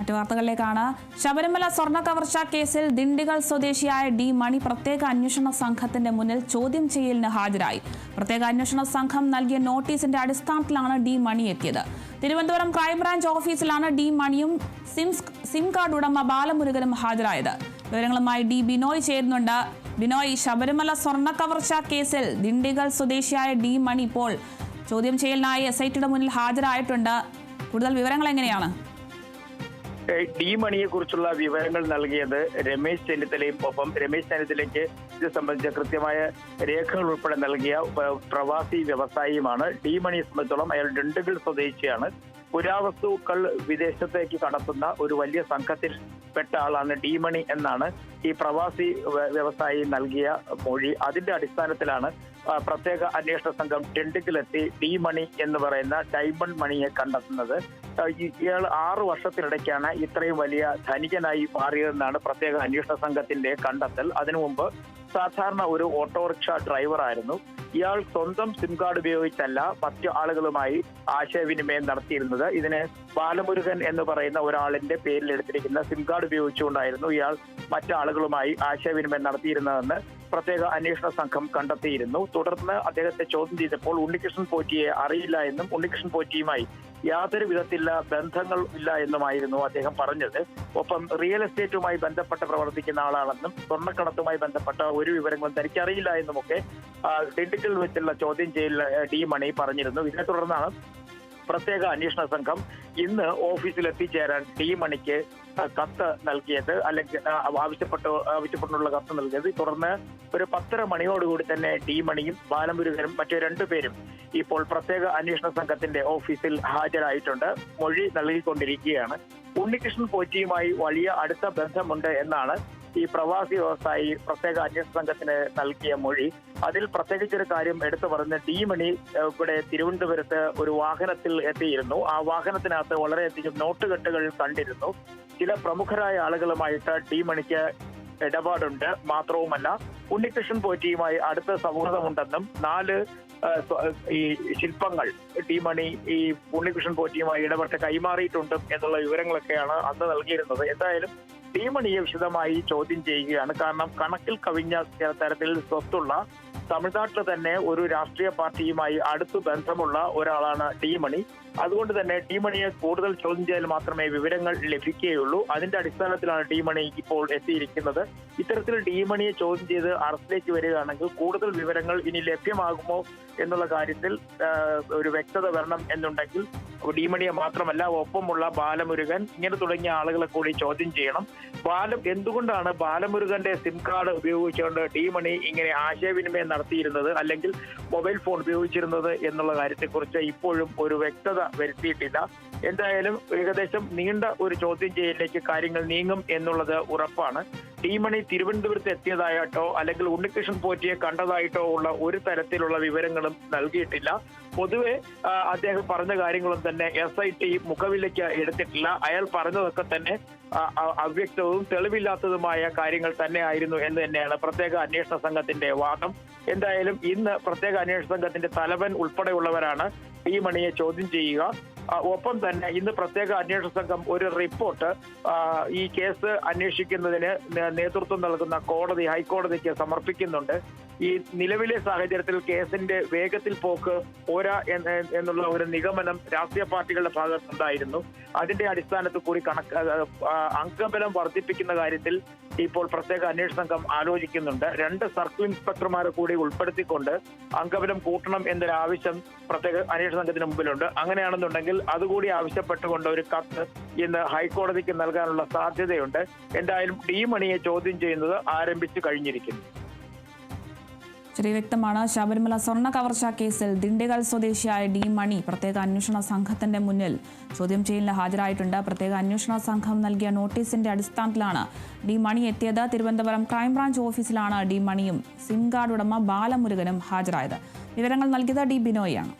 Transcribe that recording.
മറ്റു വാർത്തകളിലേക്കാണ്. ശബരിമല സ്വർണ്ണ കവർച്ച കേസിൽ ദിണ്ടിഗൽ സ്വദേശിയായ ഡി മണി പ്രത്യേക അന്വേഷണ സംഘത്തിന്റെ മുന്നിൽ ചോദ്യം ചെയ്യലിന് ഹാജരായി. പ്രത്യേക അന്വേഷണ സംഘം നൽകിയ നോട്ടീസിന്റെ അടിസ്ഥാനത്തിലാണ് ഡി മണി എത്തിയത്. തിരുവനന്തപുരം ക്രൈംബ്രാഞ്ച് ഓഫീസിലാണ് ഡി മണിയും സിം കാർഡ് ഉടമ ബാലമുരുകനും ഹാജരായത്. വിവരങ്ങളുമായി ഡി ബിനോയ് ചേരുന്നുണ്ട്. ബിനോയ്, ശബരിമല സ്വർണ്ണ കവർച്ച കേസിൽ ദിണ്ടിഗൽ സ്വദേശിയായ ഡി മണി ഇപ്പോൾ ചോദ്യം ചെയ്യലിനായി SITയുടെ മുന്നിൽ ഹാജരായിട്ടുണ്ട്. കൂടുതൽ വിവരങ്ങൾ എങ്ങനെയാണ്? ഡി മണിയെ കുറിച്ചുള്ള വിവരങ്ങൾ നൽകിയത് രമേശ് ചെന്നിത്തലയും ഒപ്പം രമേശ് ചെന്നിത്തലയ്ക്ക് ഇത് സംബന്ധിച്ച കൃത്യമായ രേഖകൾ ഉൾപ്പെടെ നൽകിയ പ്രവാസി വ്യവസായിയുമാണ്. ഡി മണിയെ സംബന്ധിച്ചോളം അയാൾ ദിണ്ടിഗൽ സ്വദേശിയാണ്. പുരാവസ്തുക്കൾ വിദേശത്തേക്ക് കടത്തുന്ന ഒരു വലിയ സംഘത്തിൽ പെട്ട ആളാണ് ഡി മണി എന്നാണ് ഈ പ്രവാസി വ്യവസായി നൽകിയ മൊഴി. അതിന്റെ അടിസ്ഥാനത്തിലാണ് പ്രത്യേക അന്വേഷണ സംഘം ദിണ്ടിഗലെത്തി ഡി മണി എന്ന് പറയുന്ന ഡയമണ്ട് മണിയെ കണ്ടെത്തുന്നത്. ഇയാൾ 6 വർഷത്തിനിടയ്ക്കാണ് ഇത്രയും വലിയ ധനികനായി മാറിയതെന്നാണ് പ്രത്യേക അന്വേഷണ സംഘത്തിന്റെ കണ്ടെത്തൽ. അതിനു മുമ്പ് സാധാരണ ഒരു ഓട്ടോറിക്ഷ ഡ്രൈവറായിരുന്നു. ഇയാൾ സ്വന്തം സിം കാർഡ് ഉപയോഗിച്ചല്ല മറ്റു ആളുകളുമായി ആശയവിനിമയം നടത്തിയിരുന്നത്. ഇതിന് ബാലമുരുകൻ എന്ന് പറയുന്ന ഒരാളിന്റെ പേരിൽ എടുത്തിരിക്കുന്ന സിം കാർഡ് ഉപയോഗിച്ചുകൊണ്ടായിരുന്നു ഇയാൾ മറ്റാളുകളുമായി ആശയവിനിമയം നടത്തിയിരുന്നതെന്ന് പ്രത്യേക അന്വേഷണ സംഘം കണ്ടെത്തിയിരുന്നു. തുടർന്ന് അദ്ദേഹത്തെ ചോദ്യം ചെയ്തപ്പോൾ ഉണ്ണികൃഷ്ണൻ പോറ്റിയെ അറിയില്ല എന്നും ഉണ്ണികൃഷ്ണൻ പോറ്റിയുമായി യാതൊരു വിധത്തിലുള്ള ബന്ധങ്ങൾ ഇല്ല എന്നുമായിരുന്നു അദ്ദേഹം പറഞ്ഞത്. ഒപ്പം റിയൽ എസ്റ്റേറ്റുമായി ബന്ധപ്പെട്ട് പ്രവർത്തിക്കുന്ന ആളാണെന്നും സ്വർണ്ണക്കടത്തുമായി ബന്ധപ്പെട്ട ഒരു വിവരങ്ങളും തനിക്കറിയില്ല എന്നുമൊക്കെ ദിണ്ടിഗൽ വെച്ചുള്ള ചോദ്യം ചെയ്യൽ ഡി മണി പറഞ്ഞിരുന്നു. ഇതിനെ തുടർന്നാണ് പ്രത്യേക അന്വേഷണ സംഘം ഇന്ന് ഓഫീസിൽ എത്തിച്ചേരാൻ ഡി മണിക്ക് കത്ത് നൽകിയത്, അല്ലെങ്കിൽ ആവശ്യപ്പെട്ടുള്ള കത്ത് നൽകിയത്. തുടർന്ന് ഒരു 10:30 മണിയോടുകൂടി തന്നെ ഡി മണിയും ബാലമുരുകനും മറ്റു 2 പേരും ഇപ്പോൾ പ്രത്യേക അന്വേഷണ സംഘത്തിന്റെ ഓഫീസിൽ ഹാജരായിട്ടുണ്ട്. മൊഴി നൽകിക്കൊണ്ടിരിക്കുകയാണ്. ഉണ്ണികൃഷ്ണൻ പോറ്റിയുമായി വലിയ അടുത്ത ബന്ധമുണ്ട് എന്നാണ് ഈ പ്രവാസി വ്യവസായി പ്രത്യേക അന്വേഷണ സംഘത്തിന് നൽകിയ മൊഴി. അതിൽ പ്രത്യേകിച്ചൊരു കാര്യം എടുത്തു പറഞ്ഞ ഡി മണി ഇവിടെ തിരുവനന്തപുരത്ത് ഒരു വാഹനത്തിൽ എത്തിയിരുന്നു. ആ വാഹനത്തിനകത്ത് വളരെയധികം നോട്ടുകെട്ടുകൾ കണ്ടിരുന്നു. ചില പ്രമുഖരായ ആളുകളുമായിട്ട് ഡി മണിക്ക് ഇടപാടുണ്ട്. മാത്രവുമല്ല ഉണ്ണികൃഷ്ണൻ പോറ്റിയുമായി അടുത്ത സൗഹൃദമുണ്ടെന്നും 4 ഈ ശില്പങ്ങൾ ഡി മണി ഈ ഉണ്ണികൃഷ്ണൻ പോറ്റിയുമായി ഇടപെട്ട് കൈമാറിയിട്ടുണ്ടും എന്നുള്ള വിവരങ്ങളൊക്കെയാണ് അന്ന് നൽകിയിരുന്നത്. എന്തായാലും ഡി മണിയെ വിശദമായി ചോദ്യം ചെയ്യുകയാണ്. കാരണം കണക്കിൽ കവിഞ്ഞ തരത്തിൽ സ്വത്തുള്ള തമിഴ്നാട്ടിൽ തന്നെ ഒരു രാഷ്ട്രീയ പാർട്ടിയുമായി അടുത്തു ബന്ധമുള്ള ഒരാളാണ് ഡി മണി. അതുകൊണ്ട് തന്നെ ഡി മണിയെ കൂടുതൽ ചോദ്യം ചെയ്യൽ മാത്രമേ വിവരങ്ങൾ ലഭിക്കുകയുള്ളൂ. അതിന്റെ അടിസ്ഥാനത്തിലാണ് ഡി മണി ഇപ്പോൾ എത്തിയിരിക്കുന്നത്. ഇത്തരത്തിൽ ഡി മണിയെ ചോദ്യം ചെയ്ത് അറസ്റ്റിലേക്ക് വരികയാണെങ്കിൽ കൂടുതൽ വിവരങ്ങൾ ഇനി ലഭ്യമാകുമോ എന്നുള്ള കാര്യത്തിൽ ഒരു വ്യക്തത വരണം എന്നുണ്ടെങ്കിൽ ഡി മണിയെ മാത്രമല്ല ഒപ്പമുള്ള ബാലമുരുകൻ ഇങ്ങനെ തുടങ്ങിയ ആളുകളെ കൂടി ചോദ്യം ചെയ്യണം. എന്തുകൊണ്ടാണ് ബാലമുരുകന്റെ സിം കാർഡ് ഉപയോഗിച്ചുകൊണ്ട് ഡി മണി ഇങ്ങനെ ആശയവിനിമയം നടത്തിയിരുന്നത് അല്ലെങ്കിൽ മൊബൈൽ ഫോൺ ഉപയോഗിച്ചിരുന്നത് എന്നുള്ള കാര്യത്തെക്കുറിച്ച് ഇപ്പോഴും ഒരു വ്യക്തത വരുത്തിയിട്ടില്ല. എന്തായാലും ഏകദേശം നീണ്ട ഒരു ചോദ്യം ചെയ്യലിലേക്ക് കാര്യങ്ങൾ നീങ്ങും എന്നുള്ളത് ഉറപ്പാണ്. ഡി മണി തിരുവനന്തപുരത്ത് എത്തിയതായിട്ടോ അല്ലെങ്കിൽ ഉണ്ണികൃഷ്ണൻ പോറ്റിയെ കണ്ടതായിട്ടോ ഉള്ള ഒരു തരത്തിലുള്ള വിവരങ്ങളും നൽകിയിട്ടില്ല. പൊതുവെ അദ്ദേഹം പറഞ്ഞ കാര്യങ്ങളും തന്നെ SIT മുഖവിലേക്ക് എടുത്തിട്ടില്ല. അയാൾ പറഞ്ഞതൊക്കെ തന്നെ അവ്യക്തവും തെളിവില്ലാത്തതുമായ കാര്യങ്ങൾ തന്നെ ആയിരുന്നു എന്ന് തന്നെയാണ് പ്രത്യേക അന്വേഷണ സംഘത്തിന്റെ വാദം. എന്തായാലും ഇന്ന് പ്രത്യേക അന്വേഷണ സംഘത്തിന്റെ തലവൻ ഉൾപ്പെടെയുള്ളവരാണ് ഡി മണിയെ ചോദ്യം ചെയ്യുക. ഒപ്പം തന്നെ ഇന്ന് പ്രത്യേക അന്വേഷണ സംഘം ഒരു റിപ്പോർട്ട് ഈ കേസ് അന്വേഷിക്കുന്നതിന് നേതൃത്വം നൽകുന്ന ഹൈക്കോടതിക്ക് സമർപ്പിക്കുന്നുണ്ട്. ഈ നിലവിലെ സാഹചര്യത്തിൽ കേസിന്റെ വേഗത്തിൽ പോക്ക് പോരാ എന്നുള്ള ഒരു നിഗമനം രാഷ്ട്രീയ പാർട്ടികളുടെ ഭാഗത്തുണ്ടായിരുന്നു. അതിന്റെ അടിസ്ഥാനത്തിൽ കൂടി അംഗബലം വർദ്ധിപ്പിക്കുന്ന കാര്യത്തിൽ ഇപ്പോൾ പ്രത്യേക അന്വേഷണ സംഘം ആലോചിക്കുന്നുണ്ട്. 2 സർക്കിൾ ഇൻസ്പെക്ടർമാരെ കൂടി ഉൾപ്പെടുത്തിക്കൊണ്ട് അംഗബലം കൂട്ടണം എന്നൊരു ആവശ്യം പ്രത്യേക അന്വേഷണ സംഘത്തിന് മുമ്പിലുണ്ട്. അങ്ങനെയാണെന്നുണ്ടെങ്കിൽ അതുകൂടി ആവശ്യപ്പെട്ടുകൊണ്ട് ഒരു കത്ത് ഇന്ന് ഹൈക്കോടതിക്ക് നൽകാനുള്ള സാധ്യതയുണ്ട്. എന്തായാലും ഡി മണിയെ ചോദ്യം ചെയ്യുന്നത് ആരംഭിച്ചു കഴിഞ്ഞിരിക്കുന്നു. ശരി, വ്യക്തമാണ്. ശബരിമല സ്വർണ്ണ കവർച്ച കേസിൽ ദിണ്ടിഗൽ സ്വദേശിയായ ഡി മണി പ്രത്യേക അന്വേഷണ സംഘത്തിന്റെ മുന്നിൽ ചോദ്യം ചെയ്യലിന് ഹാജരായിട്ടുണ്ട്. പ്രത്യേക അന്വേഷണ സംഘം നൽകിയ നോട്ടീസിന്റെ അടിസ്ഥാനത്തിലാണ് ഡി മണി എത്തിയത്. തിരുവനന്തപുരം ക്രൈംബ്രാഞ്ച് ഓഫീസിലാണ് ഡി മണിയും സിം കാർഡ് ഉടമ ബാലമുരുകനും ഹാജരായത്. വിവരങ്ങൾ നൽകിയത് ഡി ബിനോയാണ്.